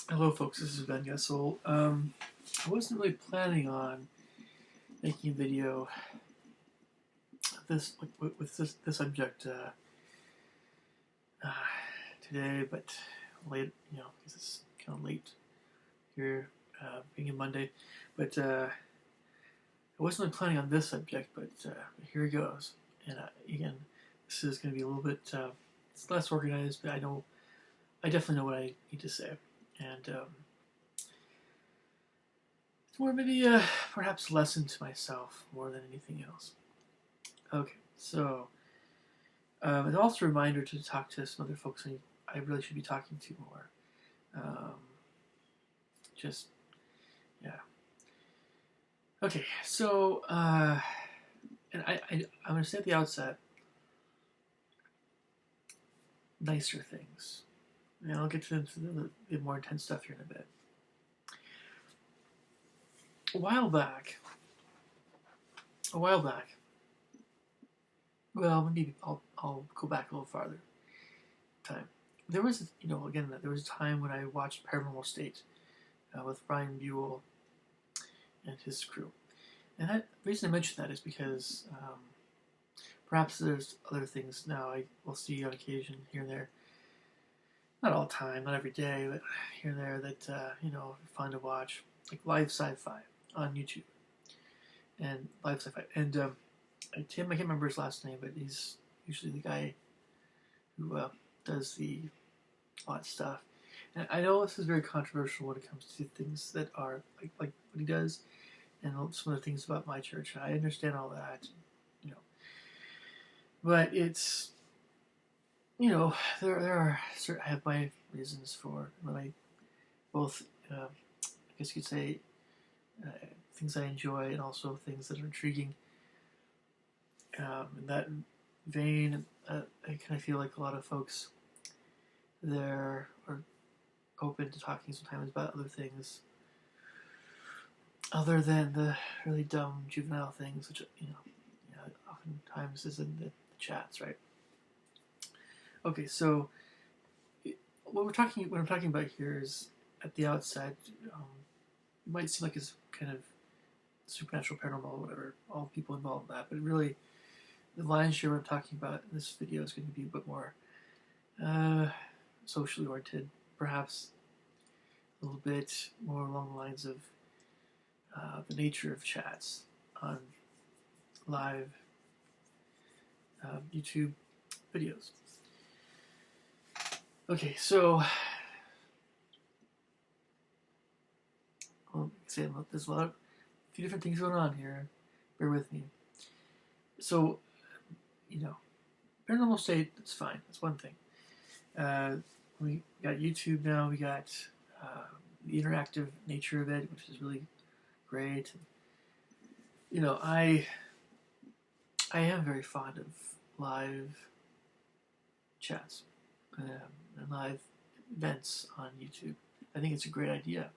Hello, folks. This is Ben Gessel. I wasn't really planning on making a video with this subject uh, today, but late, because it's kind of late here, being a Monday. But I wasn't really planning on this subject, but here it goes. And again, this is going to be a little bit it's less organized, but I definitely know what I need to say, and it's more maybe perhaps a lesson to myself more than anything else. Okay, so it's also a reminder to talk to some other folks I really should be talking to more. Um, just yeah. Okay, so and I'm going to say at the outset, nicer things. And I'll get to the more intense stuff here in a bit. A while back, well, maybe I'll go back a little farther time. There was, there was a time when I watched Paranormal State with Brian Buell and his crew. And the reason I mention that is because perhaps there's other things now I will see on occasion here and there. Not all the time, not every day, but here and there that, fun to watch. Like live SciFi on YouTube. And live SciFi. And Tim, I can't remember his last name, but he's usually the guy who does all that stuff. And I know this is very controversial when it comes to things that are like what he does, and some of the things about my church. I understand all that, but it's there are certain, I have my reasons for both I guess you could say things I enjoy and also things that are intriguing. In that vein, I kind of feel like a lot of folks there are open to talking sometimes about other things other than the really dumb juvenile things, which oftentimes is in the chats, right? Okay, so what I'm talking about here is at the outset, it might seem like it's kind of supernatural, paranormal, whatever, all people involved in that, but really, the lion's share what I'm talking about in this video is going to be a bit more socially oriented, perhaps a little bit more along the lines of the nature of chats on live YouTube videos. Okay, so there's a few different things going on here. Bear with me. So, Paranormal State, that's fine. That's one thing. We got YouTube now. We got the interactive nature of it, which is really great. I am very fond of live chats and live events on YouTube. I think it's a great idea.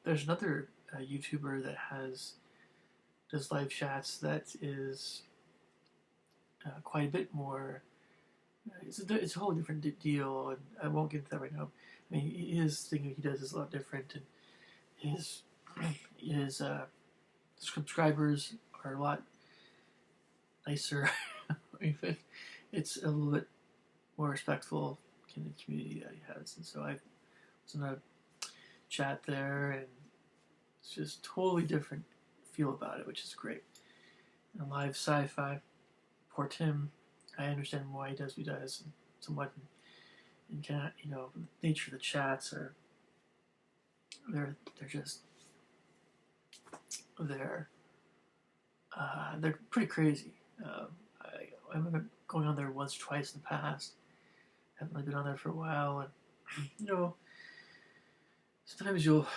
There's another YouTuber that does live chats that is quite a bit more. It's a whole different deal, and I won't get into that right now. I mean, his thing that he does is a lot different, and his subscribers are a lot nicer. It's a little bit more respectful in the community that he has, and so I was in a chat there, and it's just totally different feel about it, which is great. And live SciFi, poor Tim, I understand why he does what he does, and somewhat, and kind of, the nature of the chats they're just they're pretty crazy. I remember going on there once or twice in the past. Haven't really been on there for a while, and sometimes you'll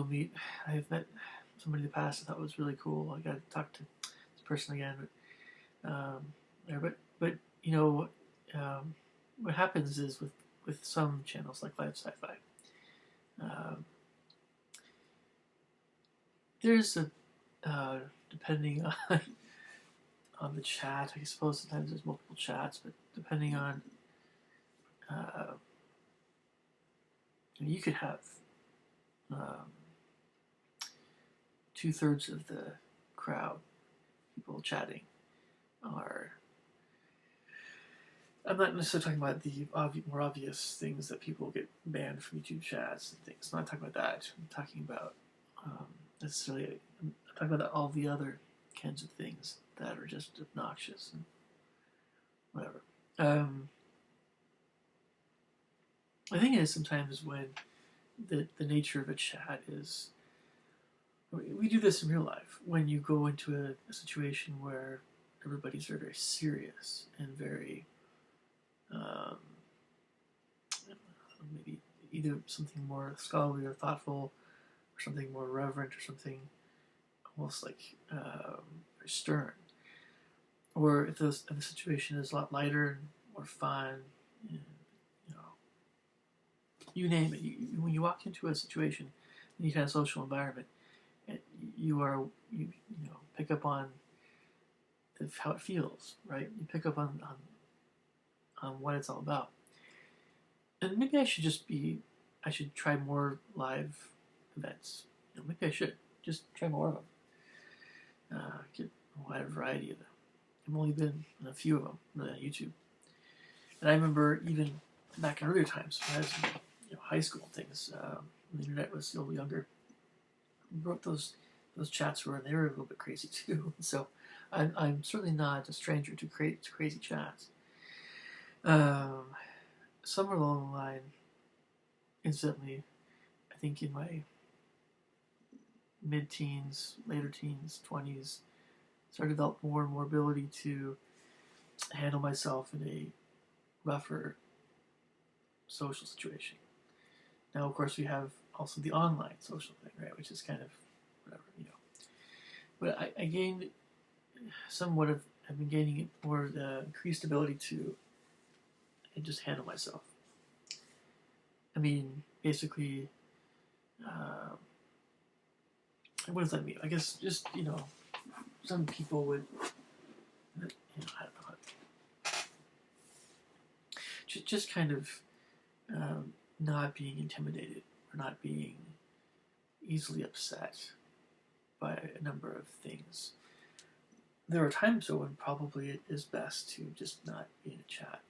meet. I've met somebody in the past I thought was really cool. I got to talk to this person again, but what happens is with some channels like Live SciFi, there's depending on the chat. I suppose sometimes there's multiple chats, but depending on I mean, you could have 2/3 of the crowd, people chatting, are. I'm not necessarily talking about the more obvious things that people get banned from YouTube chats and things. I'm not talking about that. I'm talking about necessarily. I'm talking about all the other kinds of things that are just obnoxious and whatever. I think it is sometimes when the nature of a chat is. We do this in real life when you go into a situation where everybody's very, very serious and very. Maybe either something more scholarly or thoughtful, or something more reverent, or something almost like very stern. Or if the situation is a lot lighter and more fun, and, you name it. When you walk into a situation, in any kind of social environment, you pick up on how it feels, right? You pick up on what it's all about. And maybe I should try more live events. Maybe I should just try more of them. Get a wider variety of them. I've only been in a few of them on YouTube. And I remember even back in earlier times, when I was in high school and things, when the internet was still younger, we wrote those chats were a little bit crazy too. So I'm certainly not a stranger to crazy chats. Somewhere along the line, incidentally, I think in my mid-teens, later teens, 20s, started to develop more and more ability to handle myself in a rougher social situation. Now, of course, we have also the online social thing, right, which is kind of whatever, But I gained somewhat of, I've been gaining more increased ability to just handle myself. I mean, basically, what does that mean? I guess just, some people would, I don't know, just kind of not being intimidated or not being easily upset by a number of things. There are times, though, when probably it is best to just not be in a chat.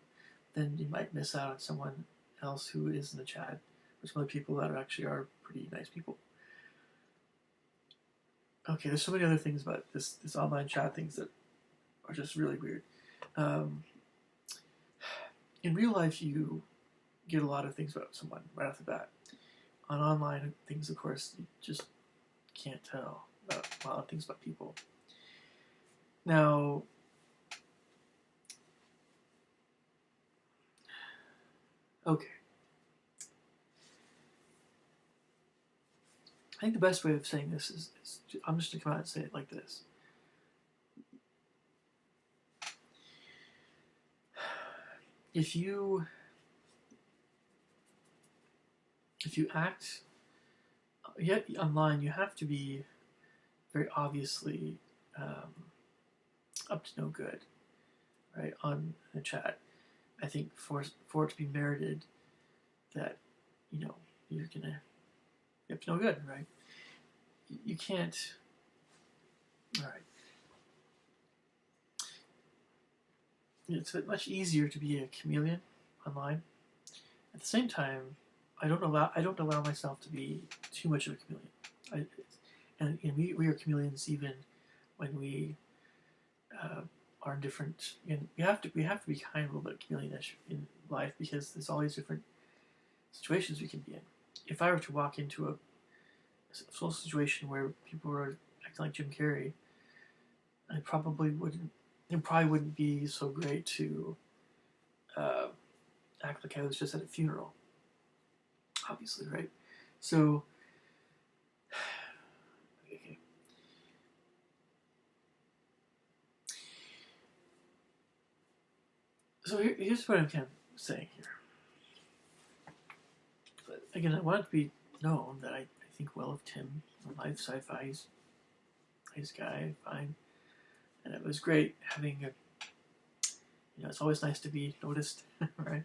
Then you might miss out on someone else who is in the chat, or some other people that actually are pretty nice people. Okay, there's so many other things about this online chat things that are just really weird. In real life, you get a lot of things about someone right off the bat. On online things, of course, you just can't tell about a lot of things about people. Now, okay. I think the best way of saying this is I'm just going to come out and say it like this. If you act online, you have to be very obviously up to no good, right, on a chat. I think for it to be merited that, you're gonna be up to no good, right? You can't. All right. It's much easier to be a chameleon online. At the same time, I don't allow myself to be too much of a chameleon. And we are chameleons even when we are different. And we have to be kind of a little bit chameleonish in life because there's all these different situations we can be in. If I were to walk into a social situation where people were acting like Jim Carrey, it probably wouldn't be so great to act like I was just at a funeral. Obviously, right? So, okay. So here's what I'm kind of saying here. But again, I want it to be known that I think well of Tim on Live SciFi. He's a nice guy, fine. And it was great having it's always nice to be noticed, right?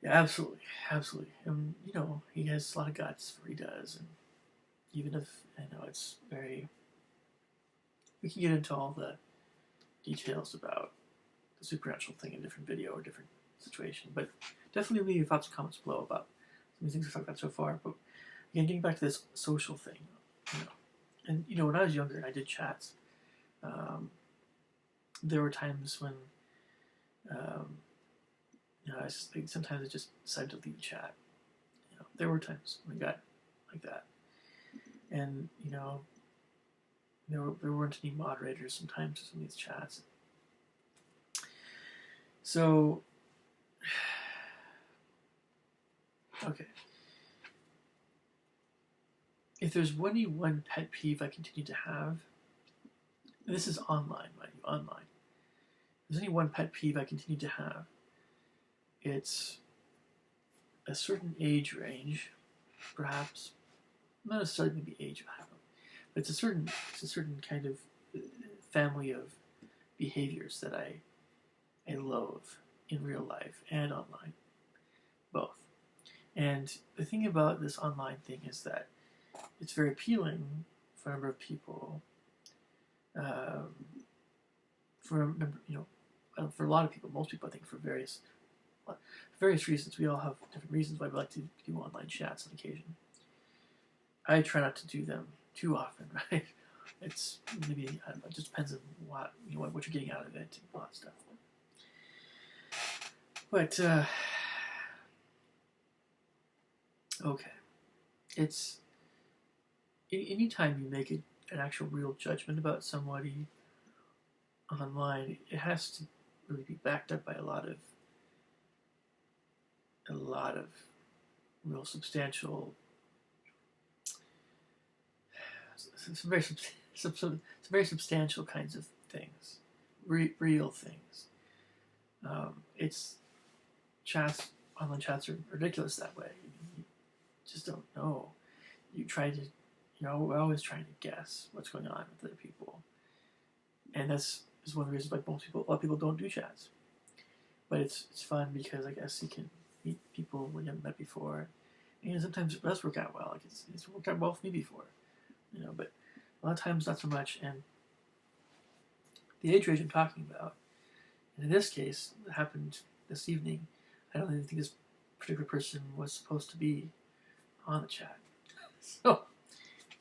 Yeah, absolutely, absolutely. And you know, he has a lot of guts for what he does, and even if I know it's very, we can get into all the details about the supernatural thing in a different video or different situation. But definitely leave your thoughts and comments below about some of the things we've talked about so far. But again, getting back to this social thing, you know, and you know, when I was younger and I did chats, there were times when, you know, sometimes I just decided to leave chat. You know, there were times when I got like that, and you know, there weren't any moderators sometimes in some of these chats. So, okay. If there's only one pet peeve I continue to have, and this is online, mind you, online. If there's only one pet peeve I continue to have, it's a certain age range, perhaps. Not necessarily maybe age, I don't know. But it's a certain kind of family of behaviors that I loathe in real life and online, both. And the thing about this online thing is that it's very appealing for a number of people. For a number, you know, for a lot of people, most people, I think, for various reasons. We all have different reasons why we like to do online chats on occasion. I try not to do them too often, right? It's maybe, I don't know, it just depends on what you're getting out of it and all that stuff. But okay, it's anytime you make an actual real judgment about somebody online, it has to really be backed up by a lot of real substantial, some very substantial kinds of things, real things. It's chats, online chats are ridiculous that way. You just don't know. You try to, you know, we're always trying to guess what's going on with other people, and that's one of the reasons why a lot of people don't do chats. But it's fun because I guess you can meet people when you haven't met before, and sometimes it does work out well. Like it's worked out well for me before, you know. But a lot of times not so much. And the age range I'm talking about, and in this case, it happened this evening. I don't even think this particular person was supposed to be on the chat. So,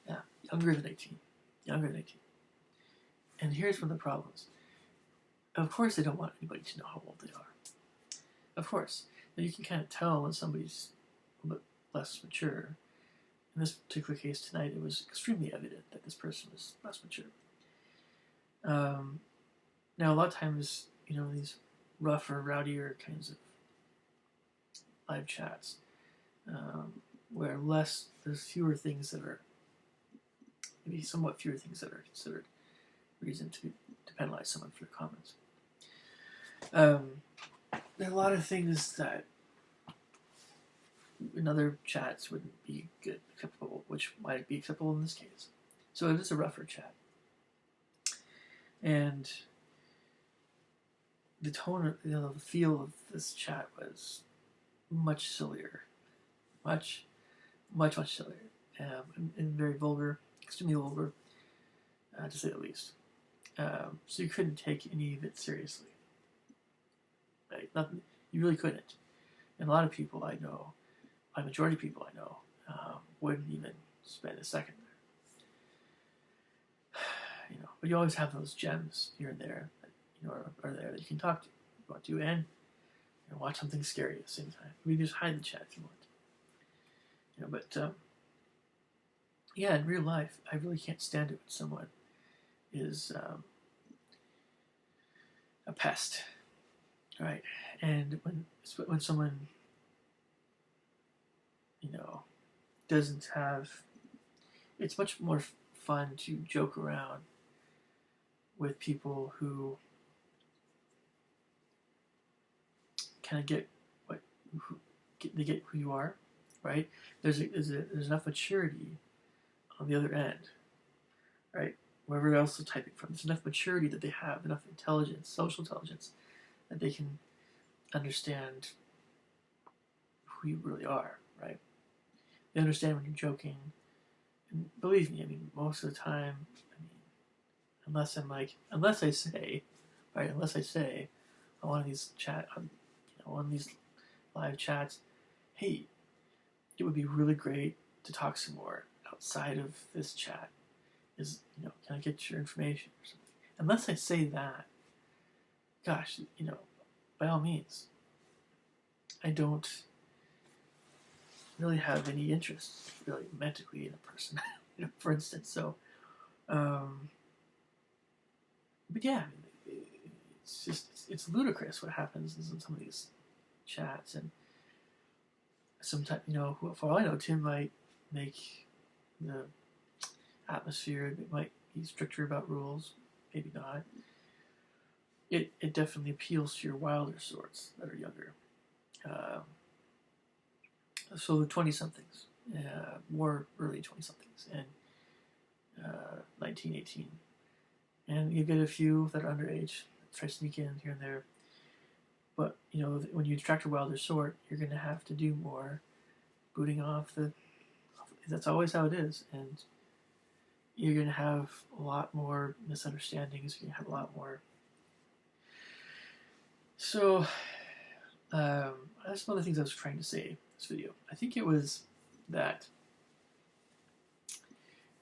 yeah, younger than 18. And here's one of the problems. Of course they don't want anybody to know how old they are. Of course. Now you can kind of tell when somebody's a bit less mature. In this particular case tonight, it was extremely evident that this person was less mature. Now, a lot of times, you know, these rougher, rowdier kinds of live chats, where there's fewer things that are, maybe somewhat fewer things that are considered reason to penalize someone for their comments. There are a lot of things that in other chats wouldn't be acceptable, which might be acceptable in this case. So it is a rougher chat. And the tone, you know, the feel of this chat was much sillier. Much sillier. And very vulgar, extremely vulgar, to say the least. So you couldn't take any of it seriously. Right? Nothing, you really couldn't. And a lot of people I know, a majority of people I know, wouldn't even spend a second there. You know, but you always have those gems here and there that, you know, are there that you can talk to, if you want to, and you know, watch something scary at the same time. You can just hide the chat if you want. You know, but yeah, in real life, I really can't stand it when someone is a pest, right? And when someone, you know, doesn't have, it's much more fun to joke around with people who kind of get they get who you are, right? There's enough maturity on the other end, right? Wherever else they're typing from, there's enough maturity that they have, enough intelligence, social intelligence, that they can understand who you really are, right? They understand when you're joking. And believe me, I mean, most of the time, I mean, unless I say on one of these one of these live chats, hey, it would be really great to talk some more outside of this chat. Can I get your information or something? Unless I say that, gosh, by all means, I don't really have any interest, really, romantically in a person, for instance. So, but yeah, it's ludicrous what happens in some of these chats, and sometimes, for all I know, Tim might make the atmosphere, it might be stricter about rules, maybe not. It definitely appeals to your wilder sorts that are younger. So the 20-somethings, more early 20-somethings, and 19, 18. And you get a few that are underage, try to sneak in here and there. But, when you attract a wilder sort, you're going to have to do more booting off that's always how it is. And you're going to have a lot more misunderstandings. You're going to have a lot more. So, that's one of the things I was trying to say in this video. I think it was that,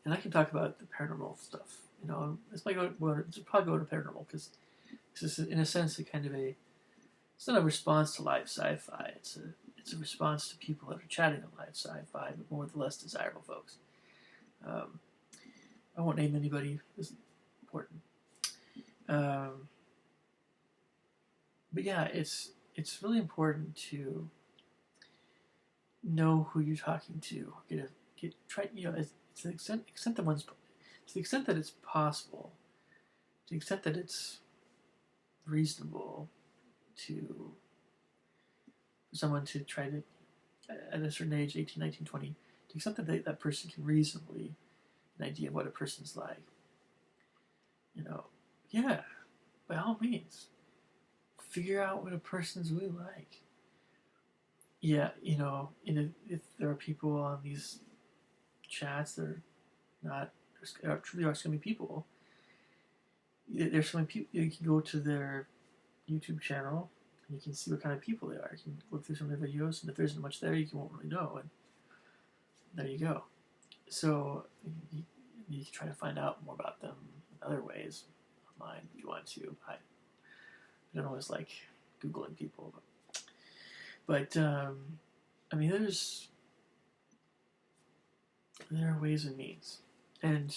and I can talk about the paranormal stuff. This might probably go to paranormal, because this is, in a sense, it's not a response to live sci-fi. It's a response to people that are chatting on live sci-fi, but more the less desirable folks. I won't name anybody. It's important. But yeah, it's really important to know who you're talking to. To the extent that it's possible, to the extent that it's reasonable for someone to try to, at a certain age, 18, 19, 20, to the extent that that person can reasonably an idea of what a person's like. Yeah, by all means, figure out what a person's really like. Yeah, if there are people on these chats that are not, there truly are so many people. There's so many people. You can go to their YouTube channel and you can see what kind of people they are. You can look through some of their videos, and if there isn't much there, you won't really know. And there you go. So you can try to find out more about them in other ways online if you want to. I don't always like Googling people, but I mean, there are ways and means, and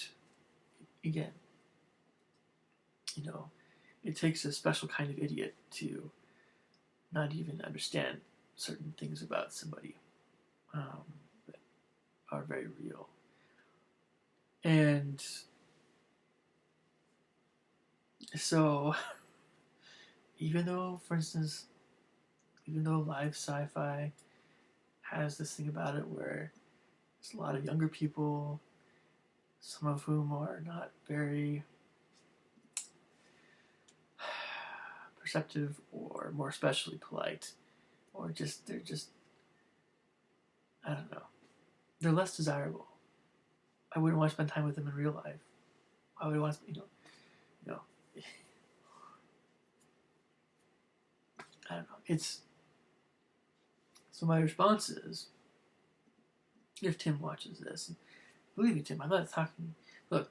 again, it takes a special kind of idiot to not even understand certain things about somebody that are very real. And so, even though live sci-fi has this thing about it where there's a lot of younger people, some of whom are not very perceptive or more especially polite, or they're just, I don't know, they're less desirable. I wouldn't want to spend time with them in real life. I would want to, I don't know. So my response is, if Tim watches this, and believe me, Tim, I'm not talking. Look,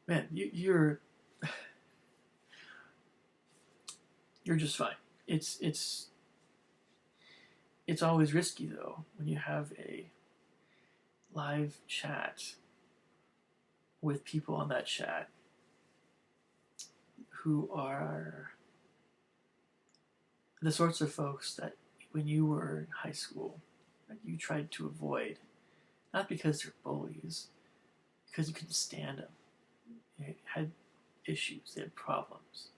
man, you're just fine. It's always risky though when you have a live chat with people on that chat who are the sorts of folks that when you were in high school that you tried to avoid, not because they're bullies, because you couldn't stand them. They had issues, they had problems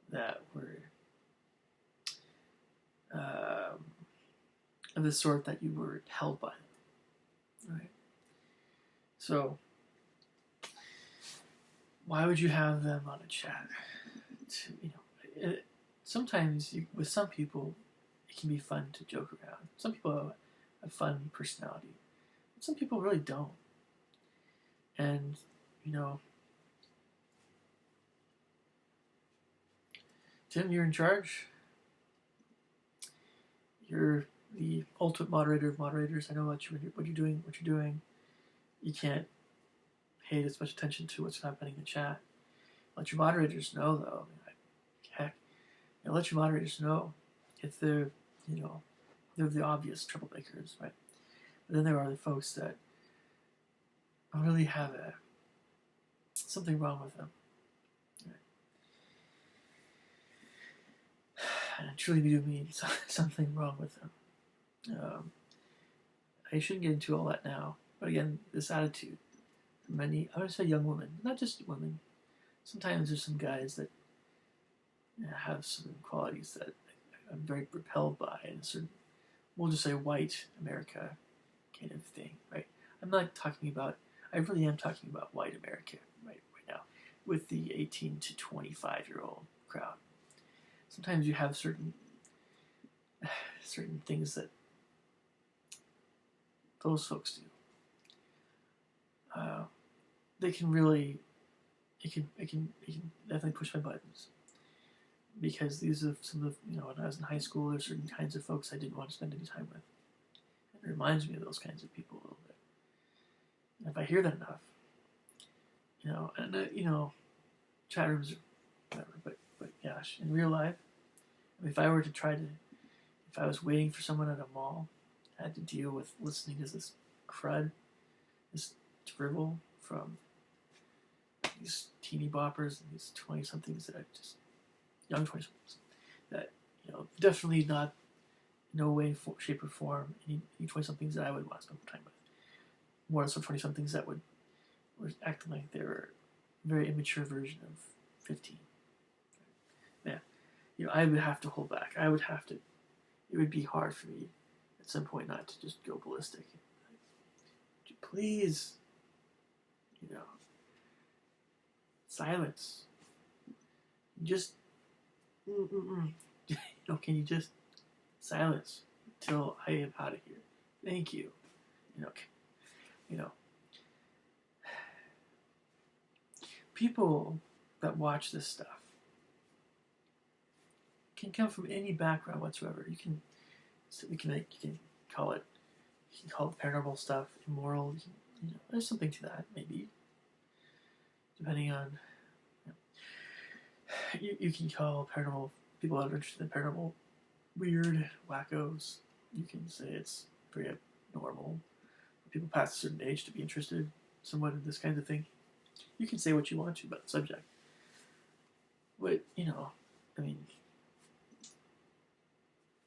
that were of the sort that you were held by them, right? So why would you have them on a chat? Sometimes with some people, it can be fun to joke around. Some people have a fun personality, but some people really don't. And, you know, Tim, you're in charge. You're the ultimate moderator of moderators. I know what you're doing. You can't pay as much attention to what's happening in chat. Let your moderators know, though. Heck, let your moderators know if they're, they're the obvious troublemakers, right? But then there are the folks that really have something wrong with them. Right? And I truly do mean something wrong with them. I shouldn't get into all that now, but again, this attitude, many, I would say young women, not just women, sometimes there's some guys that have some qualities that I'm very repelled by, and a certain, we'll just say white America kind of thing, right? I'm not talking about, I really am talking about white America right now, with the 18 to 25-year-old crowd. Sometimes you have certain things that those folks do. They can really, it can definitely push my buttons, because these are some of the, when I was in high school, there's certain kinds of folks I didn't want to spend any time with. And it reminds me of those kinds of people a little bit. And if I hear that enough, chat rooms or whatever, but gosh, in real life, if I were to if I was waiting for someone at a mall, I had to deal with listening to this crud, this drivel from these teeny boppers and these 20-somethings that young 20-somethings, that, definitely not, no way, shape, or form, any 20-somethings that I would want to spend time with. More so 20-somethings that were acting like they were a very immature version of 15. Man, I would have to hold back. It would be hard for me at some point not to just go ballistic. Please, silence. Just, can you just silence until I am out of here? Thank you. People that watch this stuff can come from any background whatsoever. You can call it paranormal stuff immoral. There's something to that, maybe, depending on. You can call paranormal people that are interested in paranormal weird, wackos. You can say it's very abnormal for people past a certain age to be interested somewhat in this kind of thing. You can say what you want to about the subject. But,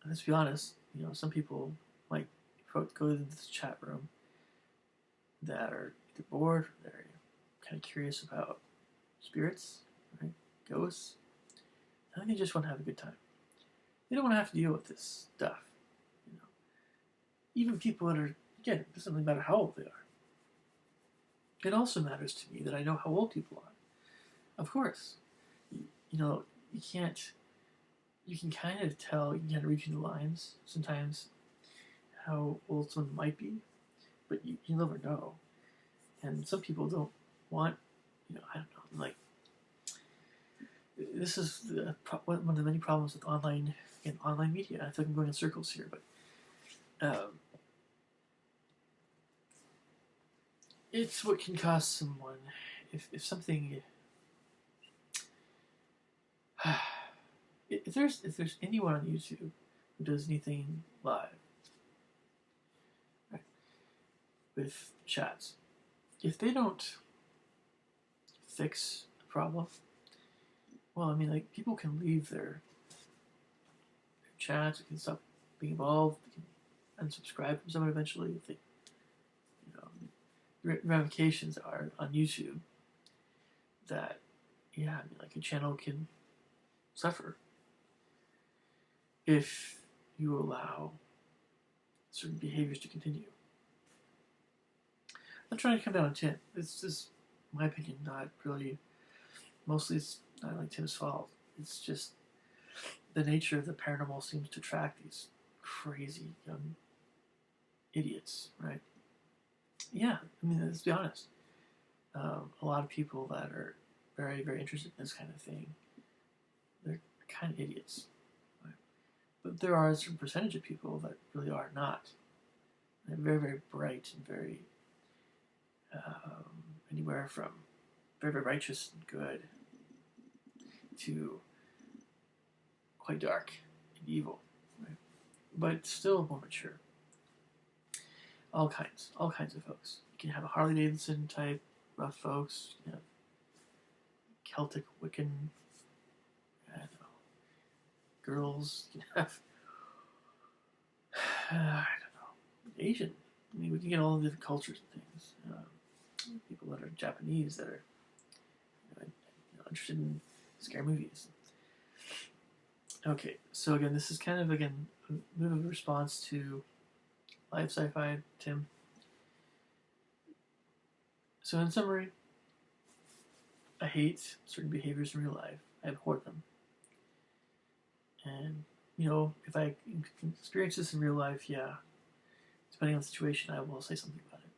let's be honest, some people might go into this chat room that are either bored, they're kind of curious about spirits, right? Ghosts. I think they just want to have a good time. They don't want to have to deal with this stuff. Even people that are, again, it doesn't matter how old they are. It also matters to me that I know how old people are. Of course. You can't, you can kind of tell, you can kind of read through the lines sometimes how old someone might be, but you never know. And some people don't want, I don't know, like, this is one of the many problems with online media. I feel like I'm going in circles here, but it's what can cost someone if something. If there's anyone on YouTube who does anything live, right, with chats, if they don't fix the problem, well, people can leave their chats, they can stop being involved, they can unsubscribe from someone eventually. If they, the ramifications are on YouTube that, a channel can suffer if you allow certain behaviors to continue. I'm not trying to come down on Tim. It's just my opinion, not really. Mostly it's not like Tim's fault. It's just the nature of the paranormal seems to attract these crazy young idiots, right? Yeah, I mean, let's be honest. A lot of people that are very, very interested in this kind of thing, they're kind of idiots. Right? But there are a certain percentage of people that really are not. They're very, very bright and very, anywhere from very, very righteous and good to quite dark and evil, right? But still more mature. All kinds of folks. You can have a Harley Davidson type rough folks. You can have Celtic Wiccan, I don't know, girls. You can have I don't know, Asian. I mean, we can get all the different cultures and things. People that are Japanese that are interested in scary movies. Okay, so again, this is kind of a bit of a response to live sci-fi, Tim. So in summary, I hate certain behaviors in real life. I abhor them. And, if I experience this in real life, yeah, depending on the situation, I will say something about it.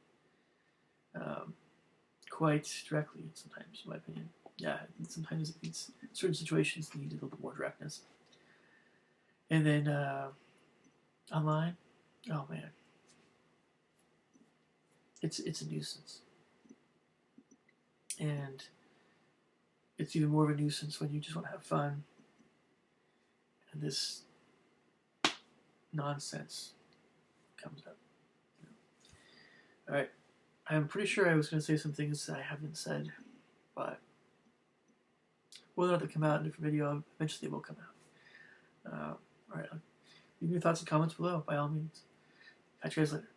Quite directly, sometimes, in my opinion. Yeah, sometimes certain situations need a little bit more directness. And then online, oh man, it's a nuisance. And it's even more of a nuisance when you just want to have fun and this nonsense comes up. Alright, I'm pretty sure I was going to say some things that I haven't said, but whether or not they come out in a different video, eventually they will come out. Alright, leave your thoughts and comments below, by all means. Catch you guys later.